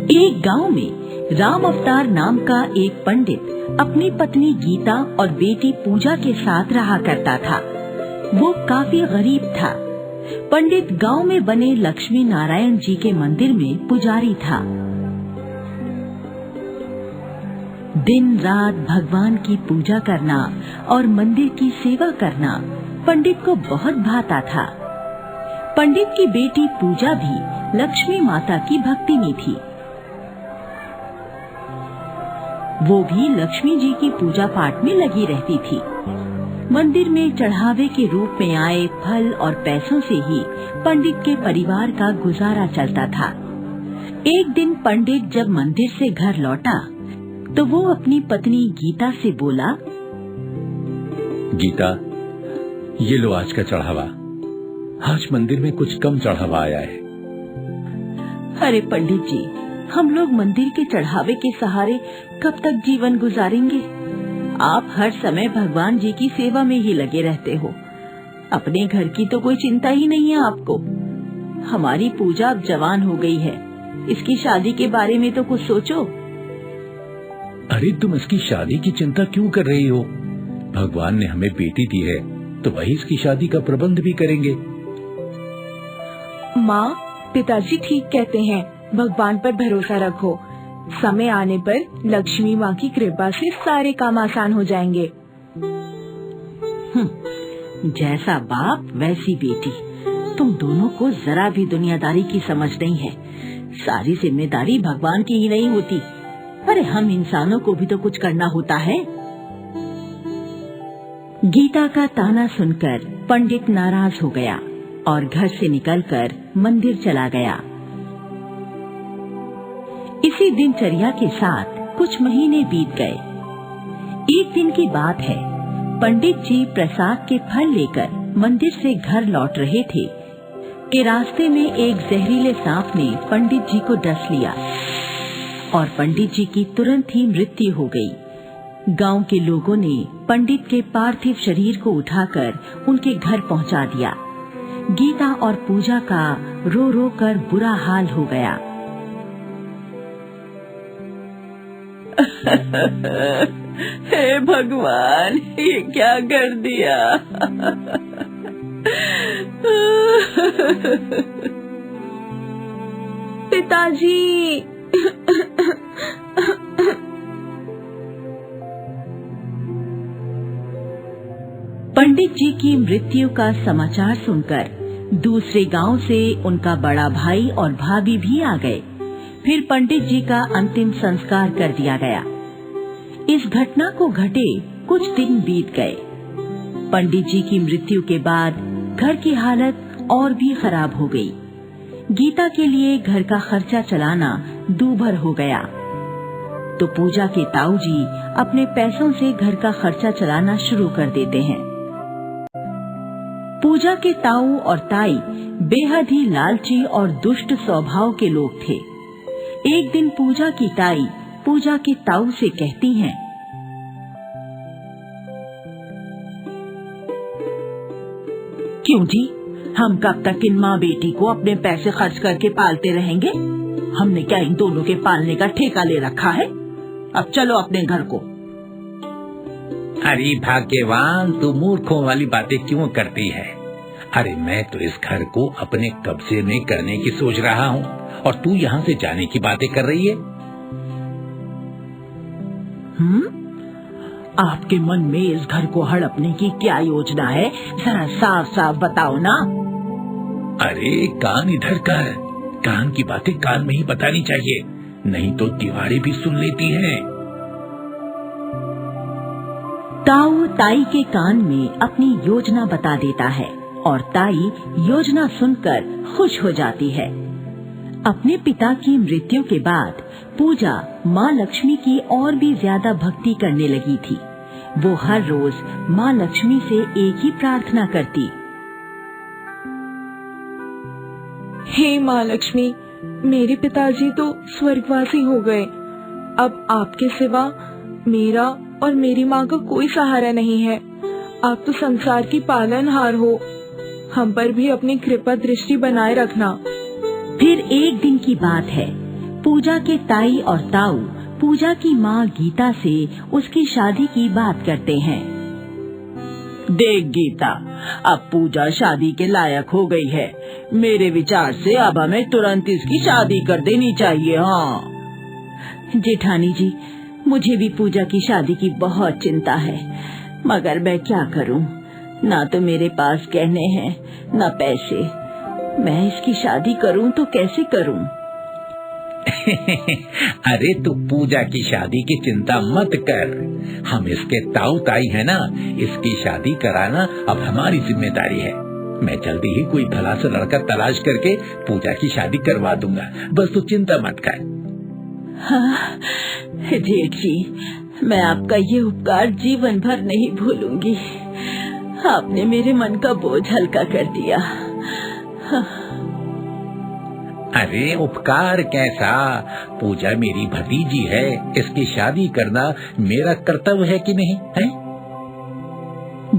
एक गांव में राम अवतार नाम का एक पंडित अपनी पत्नी गीता और बेटी पूजा के साथ रहा करता था। वो काफी गरीब था। पंडित गांव में बने लक्ष्मी नारायण जी के मंदिर में पुजारी था। दिन रात भगवान की पूजा करना और मंदिर की सेवा करना पंडित को बहुत भाता था। पंडित की बेटी पूजा भी लक्ष्मी माता की भक्ति में थी। वो भी लक्ष्मी जी की पूजा पाठ में लगी रहती थी। मंदिर में चढ़ावे के रूप में आए फल और पैसों से ही पंडित के परिवार का गुजारा चलता था। एक दिन पंडित जब मंदिर से घर लौटा तो वो अपनी पत्नी गीता से बोला, गीता, ये लो आज का चढ़ावा। आज मंदिर में कुछ कम चढ़ावा आया है। अरे पंडित जी, हम लोग मंदिर के चढ़ावे के सहारे कब तक जीवन गुजारेंगे? आप हर समय भगवान जी की सेवा में ही लगे रहते हो। अपने घर की तो कोई चिंता ही नहीं है आपको। हमारी पूजा अब जवान हो गई है, इसकी शादी के बारे में तो कुछ सोचो। अरे तुम इसकी शादी की चिंता क्यों कर रही हो? भगवान ने हमें बेटी दी है तो वही इसकी शादी का प्रबंध भी करेंगे। माँ, पिताजी ठीक कहते हैं, भगवान पर भरोसा रखो। समय आने पर लक्ष्मी माँ की कृपा से सारे काम आसान हो जाएंगे। जैसा बाप वैसी बेटी। तुम दोनों को जरा भी दुनियादारी की समझ नहीं है। सारी जिम्मेदारी भगवान की ही नहीं होती। अरे हम इंसानों को भी तो कुछ करना होता है। गीता का ताना सुनकर पंडित नाराज हो गया और घर से निकलकर मंदिर चला गया। इसी दिनचर्या के साथ कुछ महीने बीत गए। एक दिन की बात है, पंडित जी प्रसाद के फल लेकर मंदिर से घर लौट रहे थे कि रास्ते में एक जहरीले सांप ने पंडित जी को डस लिया और पंडित जी की तुरंत ही मृत्यु हो गई। गांव के लोगों ने पंडित के पार्थिव शरीर को उठाकर उनके घर पहुंचा दिया। गीता और पूजा का रो रो कर बुरा हाल हो गया। हे भगवान, ये क्या कर दिया? पिताजी। पंडित जी की मृत्यु का समाचार सुनकर दूसरे गांव से उनका बड़ा भाई और भाभी भी आ गए। फिर पंडित जी का अंतिम संस्कार कर दिया गया। इस घटना को घटे कुछ दिन बीत गए। पंडित जी की मृत्यु के बाद घर की हालत और भी खराब हो गई। गीता के लिए घर का खर्चा चलाना दूभर हो गया, तो पूजा के ताऊ जी अपने पैसों से घर का खर्चा चलाना शुरू कर देते हैं। पूजा के ताऊ और ताई बेहद ही लालची और दुष्ट स्वभाव के लोग थे। एक दिन पूजा की ताई पूजा के ताऊ से कहती हैं, क्यों जी, हम कब तक इन माँ बेटी को अपने पैसे खर्च करके पालते रहेंगे? हमने क्या इन दोनों के पालने का ठेका ले रखा है? अब चलो अपने घर को। अरे भाग्यवान, तू मूर्खों वाली बातें क्यों करती है? अरे मैं तो इस घर को अपने कब्जे में करने की सोच रहा हूँ और तू यहाँ से जाने की बातें कर रही है। आपके मन में इस घर को हड़पने की क्या योजना है? जरा साफ साफ बताओ ना। अरे कान इधर कर, कान की बातें कान में ही बतानी चाहिए, नहीं तो दीवारें भी सुन लेती हैं। ताऊ ताई के कान में अपनी योजना बता देता है और ताई योजना सुनकर खुश हो जाती है। अपने पिता की मृत्यु के बाद पूजा माँ लक्ष्मी की और भी ज्यादा भक्ति करने लगी थी। वो हर रोज माँ लक्ष्मी से एक ही प्रार्थना करती, हे माँ लक्ष्मी, मेरे पिताजी तो स्वर्गवासी हो गए। अब आपके सिवा मेरा और मेरी माँ का कोई सहारा नहीं है। आप तो संसार की पालनहार हो, हम पर भी अपनी कृपा दृष्टि बनाए रखना। फिर एक दिन की बात है, पूजा के ताई और ताऊ पूजा की माँ गीता से उसकी शादी की बात करते हैं। देख गीता, अब पूजा शादी के लायक हो गई है। मेरे विचार से अब हमें तुरंत इसकी शादी कर देनी चाहिए। हाँ जेठानी जी, मुझे भी पूजा की शादी की बहुत चिंता है, मगर मैं क्या करूं? ना तो मेरे पास गहने हैं, ना पैसे। मैं इसकी शादी करूं तो कैसे करूं? अरे तू पूजा की शादी की चिंता मत कर, हम इसके ताऊ ताई है ना, इसकी शादी कराना अब हमारी जिम्मेदारी है। मैं जल्दी ही कोई भला सा लड़का तलाश करके पूजा की शादी करवा दूंगा, बस तू चिंता मत कर। हाँ जेठ जी, मैं आपका ये उपकार जीवन भर नहीं भूलूंगी। आपने मेरे मन का बोझ हल्का कर दिया। हाँ। अरे उपकार कैसा, पूजा मेरी भतीजी है, इसकी शादी करना मेरा कर्तव्य है कि नहीं है?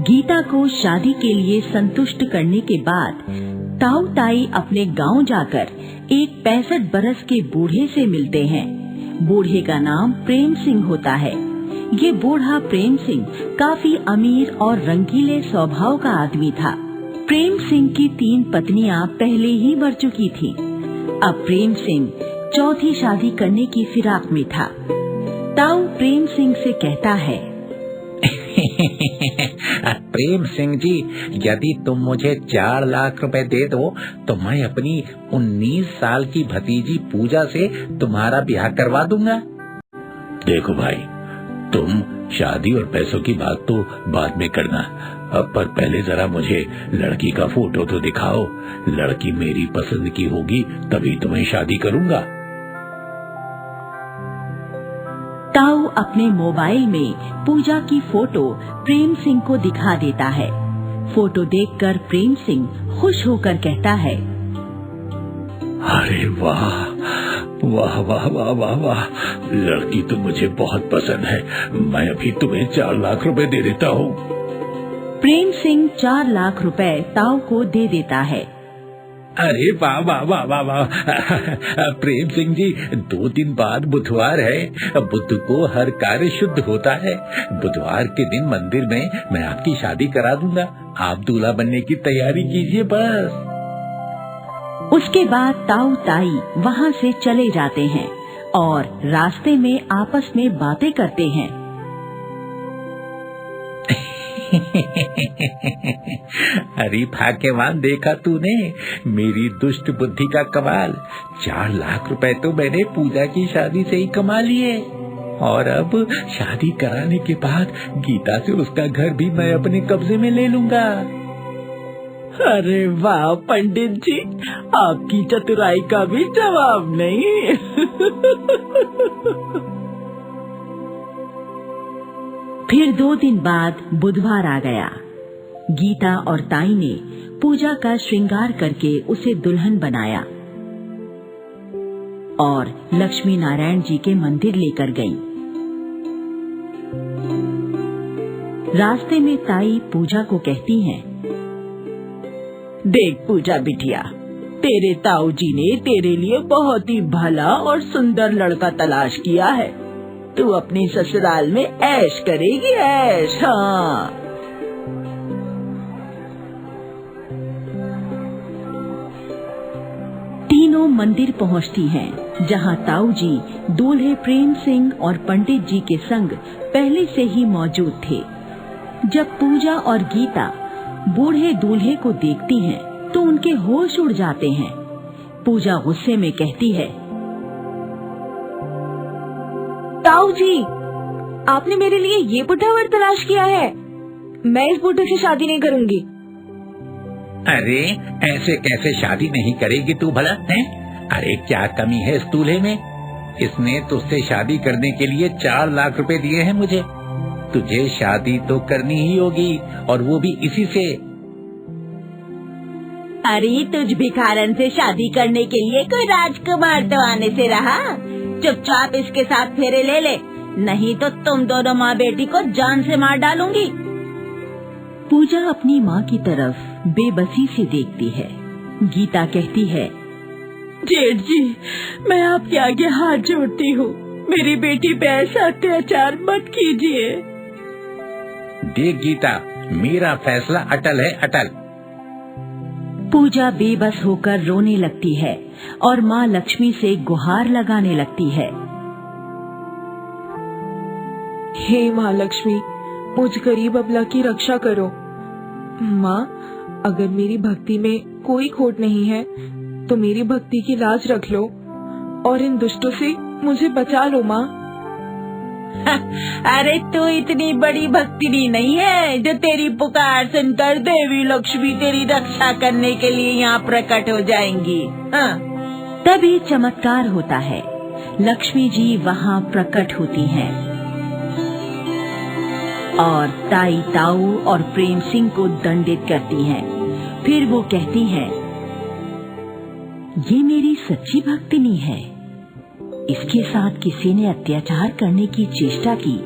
गीता को शादी के लिए संतुष्ट करने के बाद ताऊ ताई अपने गांव जाकर एक 65 बरस के बूढ़े से मिलते हैं। बूढ़े का नाम प्रेम सिंह होता है। ये बूढ़ा प्रेम सिंह काफी अमीर और रंगीले स्वभाव का आदमी था। प्रेम सिंह की 3 पत्नियां पहले ही मर चुकी थीं। अब प्रेम सिंह चौथी शादी करने की फिराक में था। ताऊ प्रेम सिंह से कहता है, प्रेम सिंह जी, यदि तुम मुझे 4 लाख रुपए दे दो तो मैं अपनी 19 साल की भतीजी पूजा से तुम्हारा ब्याह करवा दूंगा। देखो भाई, तुम शादी और पैसों की बात तो बाद में करना, अब पर पहले जरा मुझे लड़की का फोटो तो दिखाओ। लड़की मेरी पसंद की होगी तभी तुम्हें शादी करूंगा। ताऊ अपने मोबाइल में पूजा की फोटो प्रेम सिंह को दिखा देता है। फोटो देखकर प्रेम सिंह खुश होकर कहता है, अरे वाह वाह वाह वाह वाह वाह, लड़की तो मुझे बहुत पसंद है। मैं अभी तुम्हें 4 लाख रुपए दे देता हूँ। प्रेम सिंह 4 लाख रुपए ताऊ को दे देता है। अरे वाह वाह वाह वाह वाह, प्रेम सिंह जी, 2 दिन बाद बुधवार है। बुध को हर कार्य शुद्ध होता है। बुधवार के दिन मंदिर में मैं आपकी शादी करा दूंगा। आप दूल्हा बनने की तैयारी कीजिए बस। उसके बाद ताऊ ताई वहाँ से चले जाते हैं और रास्ते में आपस में बातें करते हैं। अरे भाग्यवान, देखा तूने मेरी दुष्ट बुद्धि का कमाल। 4 लाख रुपए तो मैंने पूजा की शादी से ही कमा लिए, और अब शादी कराने के बाद गीता से उसका घर भी मैं अपने कब्जे में ले लूंगा। अरे वाह पंडित जी, आपकी चतुराई का भी जवाब नहीं। फिर 2 दिन बाद बुधवार आ गया। गीता और ताई ने पूजा का श्रृंगार करके उसे दुल्हन बनाया और लक्ष्मी नारायण जी के मंदिर लेकर गईं। रास्ते में ताई पूजा को कहती हैं, देख पूजा बिटिया, तेरे ताऊ जी ने तेरे लिए बहुत ही भला और सुंदर लड़का तलाश किया है। तू अपने ससुराल में ऐश करेगी, ऐश। हाँ। तीनों मंदिर पहुंचती हैं, जहां ताऊ जी दूल्हे प्रेम सिंह और पंडित जी के संग पहले से ही मौजूद थे। जब पूजा और गीता बूढ़े दूल्हे को देखती हैं, तो उनके होश उड़ जाते हैं। पूजा गुस्से में कहती है, ताऊ जी, आपने मेरे लिए ये बुढ़ा वर तलाश किया है। मैं इस बूढ़े से शादी नहीं करूंगी। अरे ऐसे कैसे शादी नहीं करेगी तू भला है? अरे क्या कमी है इस दूल्हे में? इसने तुझसे शादी करने के लिए 4 लाख रुपए दिए हैं मुझे। तुझे शादी तो करनी ही होगी, और वो भी इसी से। अरे तुझ भिखारन से शादी करने के लिए कोई राजकुमार तो आने से रहा। चुपचाप इसके साथ फेरे ले ले, नहीं तो तुम दोनों माँ बेटी को जान से मार डालूंगी। पूजा अपनी माँ की तरफ बेबसी से देखती है। गीता कहती है, जेठ जी, मैं आपके आगे हाथ जोड़ती हूँ, मेरी बेटी पे ऐसा अत्याचार मत कीजिए। देख गीता, मेरा फैसला अटल है, अटल। पूजा बेबस होकर रोने लगती है और माँ लक्ष्मी से गुहार लगाने लगती है। हे माँ लक्ष्मी, मुझ गरीब अबला की रक्षा करो। माँ, अगर मेरी भक्ति में कोई खोट नहीं है तो मेरी भक्ति की लाज रख लो और इन दुष्टों से मुझे बचा लो माँ। अरे तू इतनी बड़ी भक्तिनी नहीं है जो तेरी पुकार सुनकर देवी लक्ष्मी तेरी रक्षा करने के लिए यहाँ प्रकट हो जाएंगी। हाँ। तभी चमत्कार होता है, लक्ष्मी जी वहाँ प्रकट होती हैं और ताई ताऊ और प्रेम सिंह को दंडित करती हैं। फिर वो कहती हैं, ये मेरी सच्ची भक्तिनी है, इसके साथ किसी ने अत्याचार करने की चेष्टा की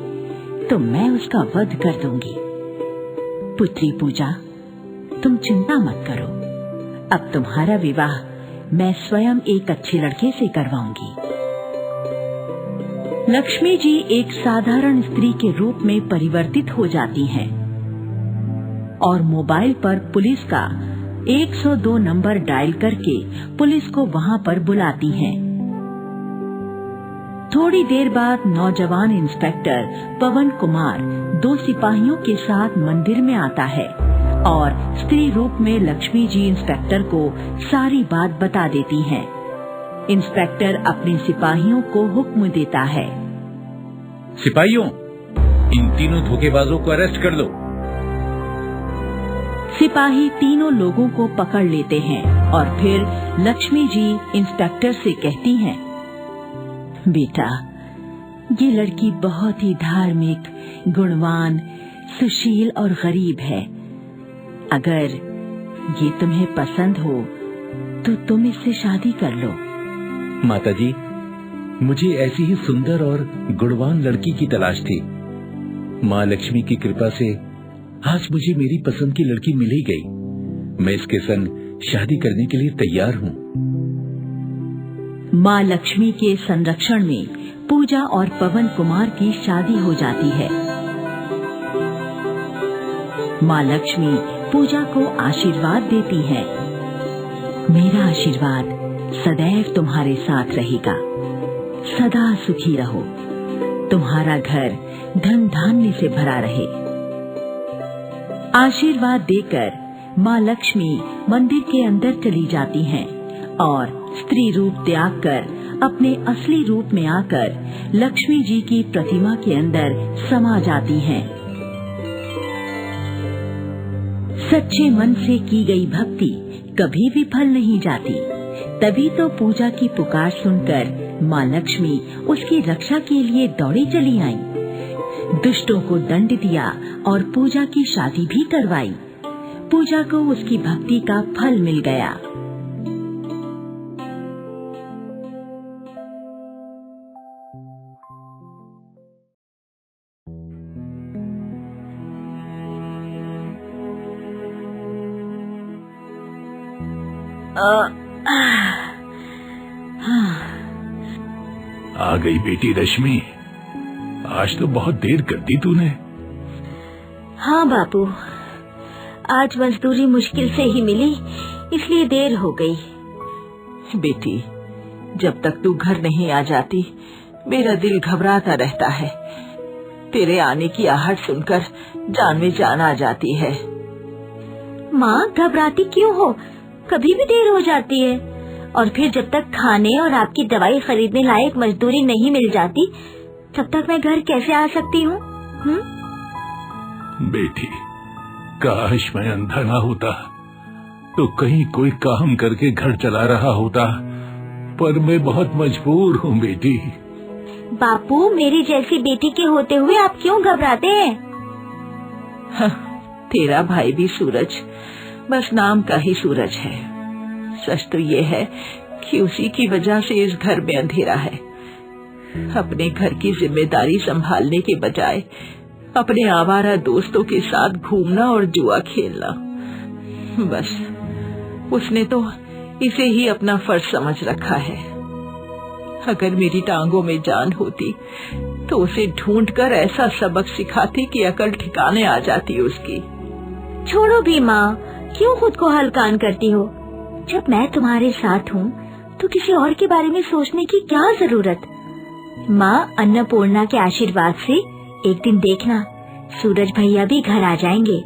तो मैं उसका वध कर दूंगी। पुत्री पूजा, तुम चिंता मत करो, अब तुम्हारा विवाह मैं स्वयं एक अच्छे लड़के से करवाऊंगी। लक्ष्मी जी एक साधारण स्त्री के रूप में परिवर्तित हो जाती हैं और मोबाइल पर पुलिस का 102 नंबर डायल करके पुलिस को वहां पर बुलाती हैं। थोड़ी देर बाद नौजवान इंस्पेक्टर पवन कुमार 2 सिपाहियों के साथ मंदिर में आता है और स्त्री रूप में लक्ष्मी जी इंस्पेक्टर को सारी बात बता देती हैं। इंस्पेक्टर अपने सिपाहियों को हुक्म देता है, सिपाहियों, इन तीनों धोखेबाजों को अरेस्ट कर लो। सिपाही तीनों लोगों को पकड़ लेते हैं और फिर लक्ष्मी जी इंस्पेक्टर से कहती हैं, बेटा, ये लड़की बहुत ही धार्मिक, गुणवान, सुशील और गरीब है। अगर ये तुम्हें पसंद हो तो तुम इससे शादी कर लो। माताजी, मुझे ऐसी ही सुंदर और गुणवान लड़की की तलाश थी। माँ लक्ष्मी की कृपा से आज मुझे मेरी पसंद की लड़की मिल ही गई। मैं इसके संग शादी करने के लिए तैयार हूँ। माँ लक्ष्मी के संरक्षण में पूजा और पवन कुमार की शादी हो जाती है। माँ लक्ष्मी पूजा को आशीर्वाद देती है, मेरा आशीर्वाद सदैव तुम्हारे साथ रहेगा, सदा सुखी रहो, तुम्हारा घर धन धान्य से भरा रहे। आशीर्वाद देकर माँ लक्ष्मी मंदिर के अंदर चली जाती हैं और स्त्री रूप त्याग कर अपने असली रूप में आकर लक्ष्मी जी की प्रतिमा के अंदर समा जाती हैं। सच्चे मन से की गई भक्ति कभी विफल नहीं जाती। तभी तो पूजा की पुकार सुनकर माँ लक्ष्मी उसकी रक्षा के लिए दौड़ी चली आई, दुष्टों को दंड दिया और पूजा की शादी भी करवाई। पूजा को उसकी भक्ति का फल मिल गया। आ गई बेटी रश्मि, आज तो बहुत देर कर दी तूने। हाँ बापू, आज मजदूरी मुश्किल से ही मिली, इसलिए देर हो गई। बेटी, जब तक तू घर नहीं आ जाती मेरा दिल घबराता रहता है। तेरे आने की आहट सुनकर जान में जान आ जाती है। माँ, घबराती क्यों हो? कभी भी देर हो जाती है, और फिर जब तक खाने और आपकी दवाई खरीदने लायक मजदूरी नहीं मिल जाती तब तक मैं घर कैसे आ सकती हूँ? बेटी, काश मैं अंधा ना होता तो कहीं कोई काम करके घर चला रहा होता, पर मैं बहुत मजबूर हूँ बेटी। बापू, मेरी जैसी बेटी के होते हुए आप क्यों घबराते हैं? तेरा भाई भी सूरज बस नाम का ही सूरज है। सच तो ये है कि उसी की वजह से इस घर में अंधेरा है। अपने घर की जिम्मेदारी संभालने के बजाय अपने आवारा दोस्तों के साथ घूमना और जुआ खेलना, बस उसने तो इसे ही अपना फर्ज समझ रखा है। अगर मेरी टांगों में जान होती तो उसे ढूंढकर ऐसा सबक सिखाती कि अकल ठिकाने आ जाती उसकी। छोड़ो भी माँ, क्यों खुद को हल्कान करती हो? जब मैं तुम्हारे साथ हूँ तो किसी और के बारे में सोचने की क्या जरूरत। माँ, अन्नपूर्णा के आशीर्वाद से एक दिन देखना सूरज भैया भी घर आ जाएंगे।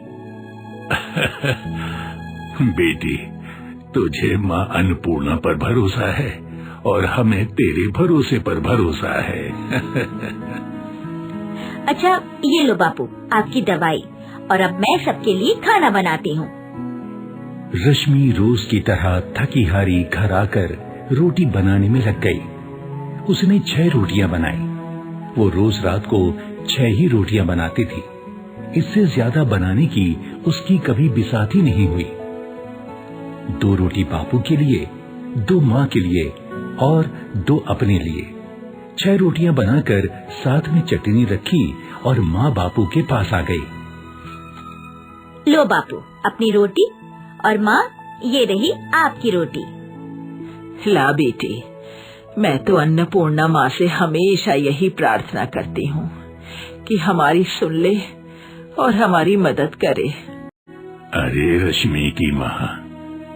बेटी, तुझे माँ अन्नपूर्णा पर भरोसा है और हमें तेरे भरोसे पर भरोसा है। अच्छा, ये लो बापू आपकी दवाई, और अब मैं सबके लिए खाना बनाती हूँ। रश्मि रोज की तरह थकी हारी घर आकर रोटी बनाने में लग गई। उसने 6 रोटियां बनाई। वो रोज रात को 6 ही रोटियां बनाती थी। इससे ज्यादा बनाने की उसकी कभी बिसाती नहीं हुई। 2 रोटी बापू के लिए, 2 माँ के लिए और 2 अपने लिए। 6 रोटियां बनाकर साथ में चटनी रखी और माँ बापू के पास आ गई। लो बापू अपनी रोटी, और माँ ये रही आपकी रोटी। ला बेटी, मैं तो अन्नपूर्णा माँ से हमेशा यही प्रार्थना करती हूँ कि हमारी सुन ले और हमारी मदद करे। अरे रश्मि की माँ,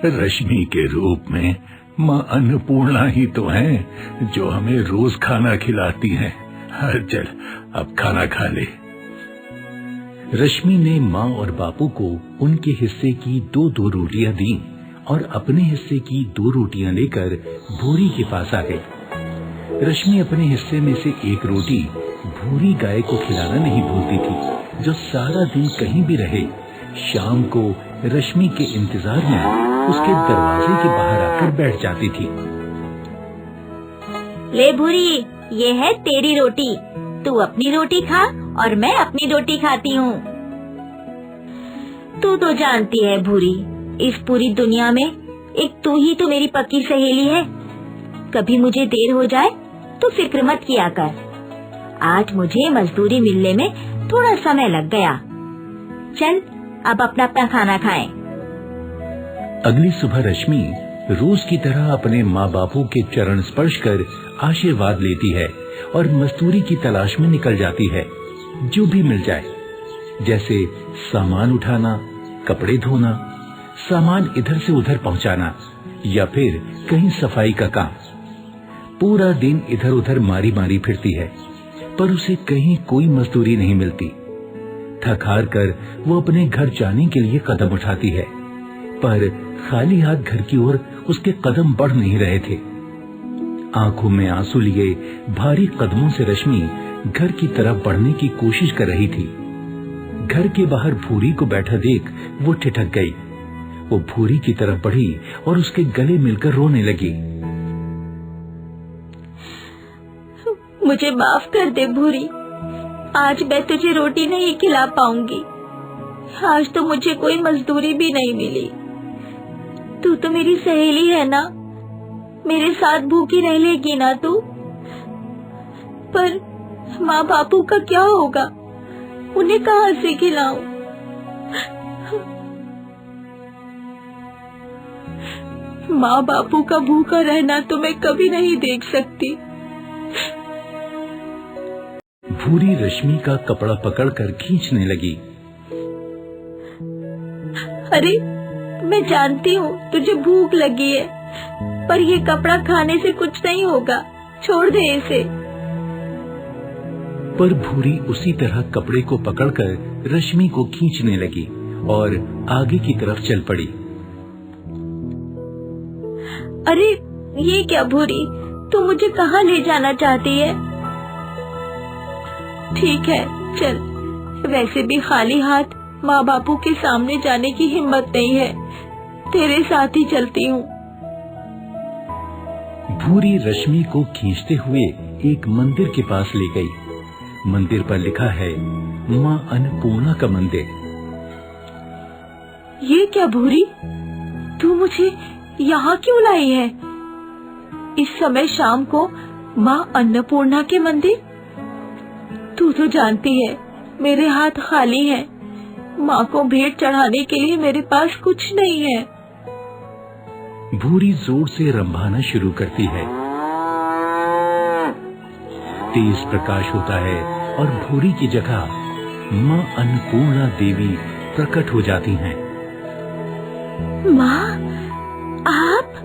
रश्मि के रूप में माँ अन्नपूर्णा ही तो हैं जो हमें रोज खाना खिलाती हैं। चल अब खाना खा ले। रश्मि ने माँ और बापू को उनके हिस्से की 2-2 रोटियां दी और अपने हिस्से की 2 रोटियां लेकर भूरी के पास आ गई। रश्मि अपने हिस्से में से 1 रोटी भूरी गाय को खिलाना नहीं भूलती थी, जो सारा दिन कहीं भी रहे शाम को रश्मि के इंतजार में उसके दरवाजे के बाहर आकर बैठ जाती थी। ले भूरी, ये है तेरी रोटी, तू अपनी रोटी खा और मैं अपनी रोटी खाती हूँ। तू तो जानती है भूरी, इस पूरी दुनिया में एक तू ही तो मेरी पक्की सहेली है। कभी मुझे देर हो जाए तो फिक्र मत किया कर। आज मुझे मजदूरी मिलने में थोड़ा समय लग गया। चल अब अपना अपना खाना खाएं। अगली सुबह रश्मि रोज की तरह अपने माँ बापू के चरण स्पर्श कर आशीर्वाद लेती है और मजदूरी की तलाश में निकल जाती है, जो भी मिल जाए, जैसे सामान उठाना, कपड़े धोना, सामान इधर से उधर पहुंचाना या फिर कहीं सफाई का काम। पूरा दिन इधर उधर मारी मारी फिरती है, पर उसे कहीं कोई मजदूरी नहीं मिलती। थक हार कर वो अपने घर जाने के लिए कदम उठाती है, पर खाली हाथ घर की ओर उसके कदम बढ़ नहीं रहे थे। आंखों में आंसू लिए भारी कदमों से रश्मि घर की तरफ बढ़ने की कोशिश कर रही थी। घर के बाहर भूरी को बैठा देख वो ठिठक गई। वो भूरी की तरफ बढ़ी और उसके गले मिलकर रोने लगी। मुझे माफ कर दे भूरी, आज मैं तुझे रोटी नहीं खिला पाऊंगी। आज तो मुझे कोई मजदूरी भी नहीं मिली। तू तो मेरी सहेली है ना, मेरे साथ भूखी रह लेगी ना तू? पर माँ बापू का क्या होगा, उन्हें कहाँ से खिलाऊं? माँ बापू का भूखा रहना तो मैं कभी नहीं देख सकती। भूरी रश्मि का कपड़ा पकड़कर खींचने लगी। अरे मैं जानती हूँ तुझे भूख लगी है, पर ये कपड़ा खाने से कुछ नहीं होगा, छोड़ दे इसे। पर भूरी उसी तरह कपड़े को पकड़कर रश्मि को खींचने लगी और आगे की तरफ चल पड़ी। अरे ये क्या भूरी, तू मुझे कहाँ ले जाना चाहती है? ठीक है चल, वैसे भी खाली हाथ माँ बापू के सामने जाने की हिम्मत नहीं है, तेरे साथ ही चलती हूँ। भूरी रश्मि को खींचते हुए एक मंदिर के पास ले गई। मंदिर पर लिखा है माँ अन्नपूर्णा का मंदिर। ये क्या भूरी, तू मुझे यहाँ क्यों लाई है? इस समय शाम को माँ अन्नपूर्णा के मंदिर? तू तो जानती है मेरे हाथ खाली हैं, माँ को भेंट चढ़ाने के लिए मेरे पास कुछ नहीं है। भूरी जोर से रंभाना शुरू करती है। तेज प्रकाश होता है और भूरी की जगह माँ अन्नपूर्णा देवी प्रकट हो जाती हैं। माँ, आप?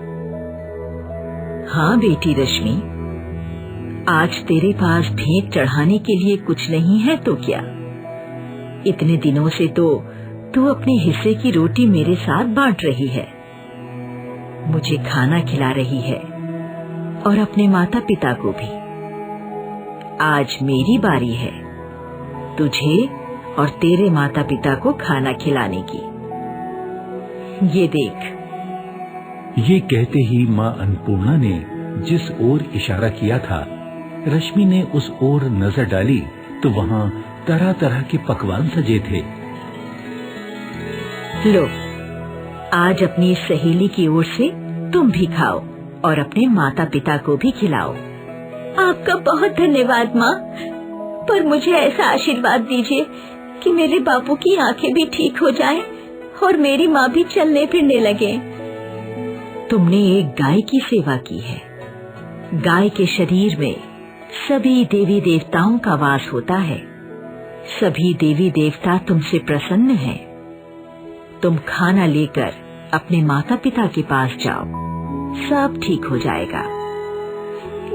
हाँ बेटी रश्मि, आज तेरे पास भेंट चढ़ाने के लिए कुछ नहीं है तो क्या? इतने दिनों से तो तू अपने हिस्से की रोटी मेरे साथ बांट रही है, मुझे खाना खिला रही है और अपने माता पिता को भी। आज मेरी बारी है तुझे और तेरे माता पिता को खाना खिलाने की। ये देख। ये कहते ही माँ अन्नपूर्णा ने जिस ओर इशारा किया था, रश्मि ने उस ओर नजर डाली तो वहाँ तरह तरह के पकवान सजे थे। लो, आज अपनी सहेली की ओर से तुम भी खाओ और अपने माता पिता को भी खिलाओ। आपका बहुत धन्यवाद माँ, पर मुझे ऐसा आशीर्वाद दीजिए कि मेरे बापू की आंखें भी ठीक हो जाएं और मेरी माँ भी चलने फिरने लगे। तुमने एक गाय की सेवा की है। गाय के शरीर में सभी देवी देवताओं का वास होता है। सभी देवी देवता तुमसे प्रसन्न हैं। तुम खाना लेकर अपने माता पिता के पास जाओ, सब ठीक हो जाएगा।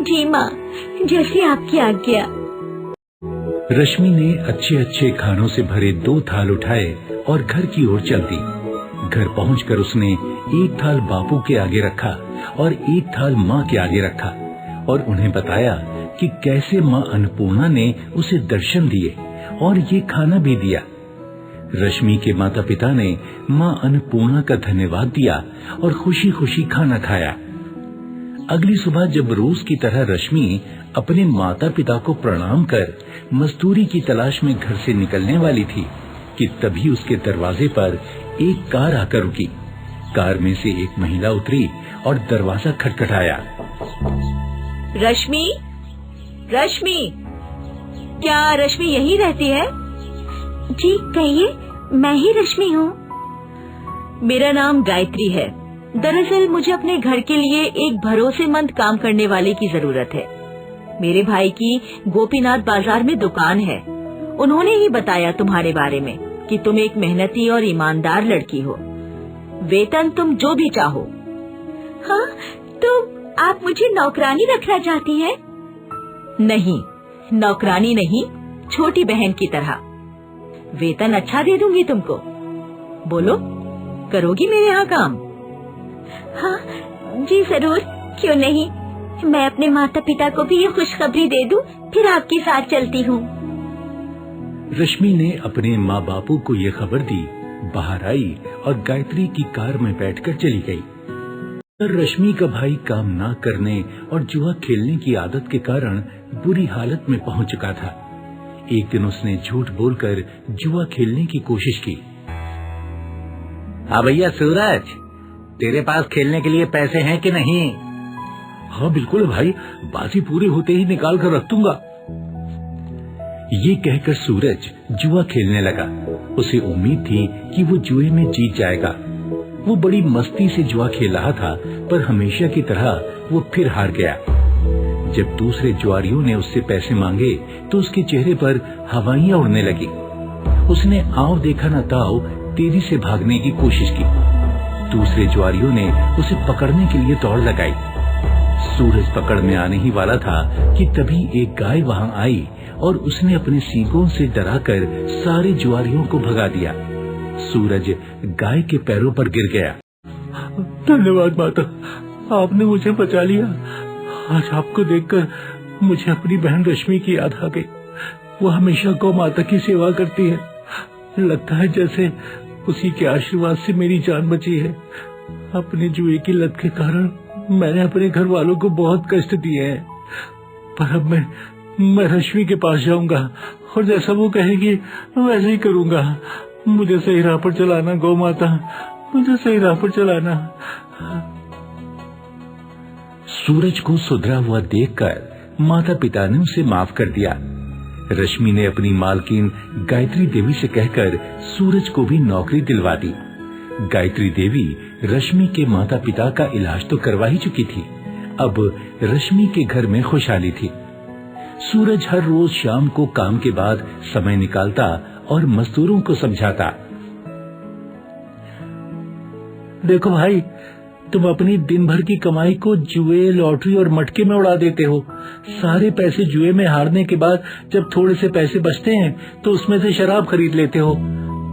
जी माँ, जैसी आपकी आज्ञा। रश्मि ने अच्छे अच्छे खानों से भरे 2 थाल उठाए और घर की ओर चल दी। घर पहुंचकर उसने एक थाल बापू के आगे रखा और एक थाल माँ के आगे रखा और उन्हें बताया कि कैसे माँ अन्नपूर्णा ने उसे दर्शन दिए और ये खाना भी दिया। रश्मि के माता पिता ने माँ अन्नपूर्णा का धन्यवाद दिया और खुशी खुशी खाना खाया। अगली सुबह जब रोज की तरह रश्मि अपने माता पिता को प्रणाम कर मजदूरी की तलाश में घर से निकलने वाली थी कि तभी उसके दरवाजे पर एक कार आकर रुकी। कार में से एक महिला उतरी और दरवाजा खटखटाया। रश्मि, रश्मि, क्या रश्मि यहीं रहती है? जी कहिए, मैं ही रश्मि हूँ। मेरा नाम गायत्री है। दरअसल मुझे अपने घर के लिए एक भरोसेमंद काम करने वाले की जरूरत है। मेरे भाई की गोपीनाथ बाजार में दुकान है। उन्होंने ही बताया तुम्हारे बारे में कि तुम एक मेहनती और ईमानदार लड़की हो। वेतन तुम जो भी चाहो। हाँ, तो आप मुझे नौकरानी रखना चाहती हैं? नहीं, नौकरानी नहीं, छोटी बहन की तरह। वेतन अच्छा दे दूंगी तुमको। बोलो, करोगी मेरे यहाँ काम? हाँ जी जरूर, क्यों नहीं। मैं अपने माता पिता को भी ये खुशखबरी दे दूं, फिर आपके साथ चलती हूँ। रश्मि ने अपने माँ बापू को ये खबर दी, बाहर आई और गायत्री की कार में बैठकर चली गई। पर रश्मि का भाई काम ना करने और जुआ खेलने की आदत के कारण बुरी हालत में पहुंच चुका था। एक दिन उसने झूठ बोलकर जुआ खेलने की कोशिश की। हाँ भैया सूरज, तेरे पास खेलने के लिए पैसे हैं कि नहीं? हाँ बिल्कुल भाई, बाजी पूरी होते ही निकाल कर रख दूंगा। ये कहकर सूरज जुआ खेलने लगा। उसे उम्मीद थी कि वो जुए में जीत जाएगा। वो बड़ी मस्ती से जुआ खेल रहा था, पर हमेशा की तरह वो फिर हार गया। जब दूसरे जुआरियों ने उससे पैसे मांगे तो उसके चेहरे पर हवाइयां उड़ने लगी। उसने आओ देखा न ताओ तेजी से भागने की कोशिश की। दूसरे जुआरियों ने उसे पकड़ने के लिए दौड़ लगाई। सूरज पकड़ में आने ही वाला था कि तभी एक गाय वहां आई और उसने अपने सींगों से डराकर सारे जुआरियों को भगा दिया। सूरज गाय के पैरों पर गिर गया। धन्यवाद माता, आपने मुझे बचा लिया। आज आपको देखकर मुझे अपनी बहन रश्मि की याद आ गई। वो हमेशा गौ माता की सेवा करती है। लगता है जैसे उसी के आशीर्वाद से मेरी जान बची है। अपने जुए की लत के कारण मैंने अपने घर वालों को बहुत कष्ट दिए हैं, पर अब मैं रश्मि के पास जाऊंगा और जैसा वो कहेगी वैसे ही करूंगा। मुझे सही राह पर चलाना गौ माता, मुझे सही राह पर चलाना। सूरज को सुधरा हुआ देखकर माता पिता ने उसे माफ कर दिया। रश्मि ने अपनी मालकिन गायत्री देवी से कहकर सूरज को भी नौकरी दिलवा दी। गायत्री देवी रश्मि के माता पिता का इलाज तो करवा ही चुकी थी। अब रश्मि के घर में खुशहाली थी। सूरज हर रोज शाम को काम के बाद समय निकालता और मजदूरों को समझाता। देखो भाई, तुम अपनी दिन भर की कमाई को जुए, लॉटरी और मटके में उड़ा देते हो। सारे पैसे जुए में हारने के बाद जब थोड़े से पैसे बचते हैं तो उसमें से शराब खरीद लेते हो।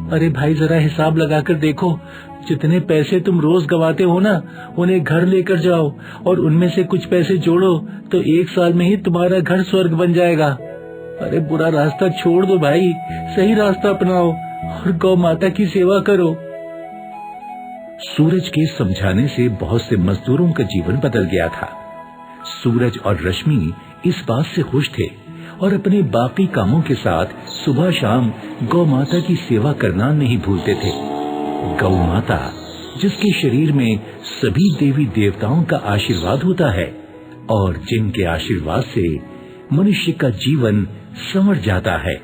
अरे भाई, जरा हिसाब लगाकर देखो, जितने पैसे तुम रोज गवाते हो ना, उन्हें घर लेकर जाओ और उनमें से कुछ पैसे जोड़ो तो 1 साल में ही तुम्हारा घर स्वर्ग बन जाएगा। अरे बुरा रास्ता छोड़ दो भाई, सही रास्ता अपनाओ और गौ माता की सेवा करो। सूरज के समझाने से बहुत से मजदूरों का जीवन बदल गया था। सूरज और रश्मि इस बात से खुश थे और अपने बाकी कामों के साथ सुबह शाम गौ माता की सेवा करना नहीं भूलते थे। गौ माता, जिसके शरीर में सभी देवी देवताओं का आशीर्वाद होता है और जिनके आशीर्वाद से मनुष्य का जीवन संवर जाता है।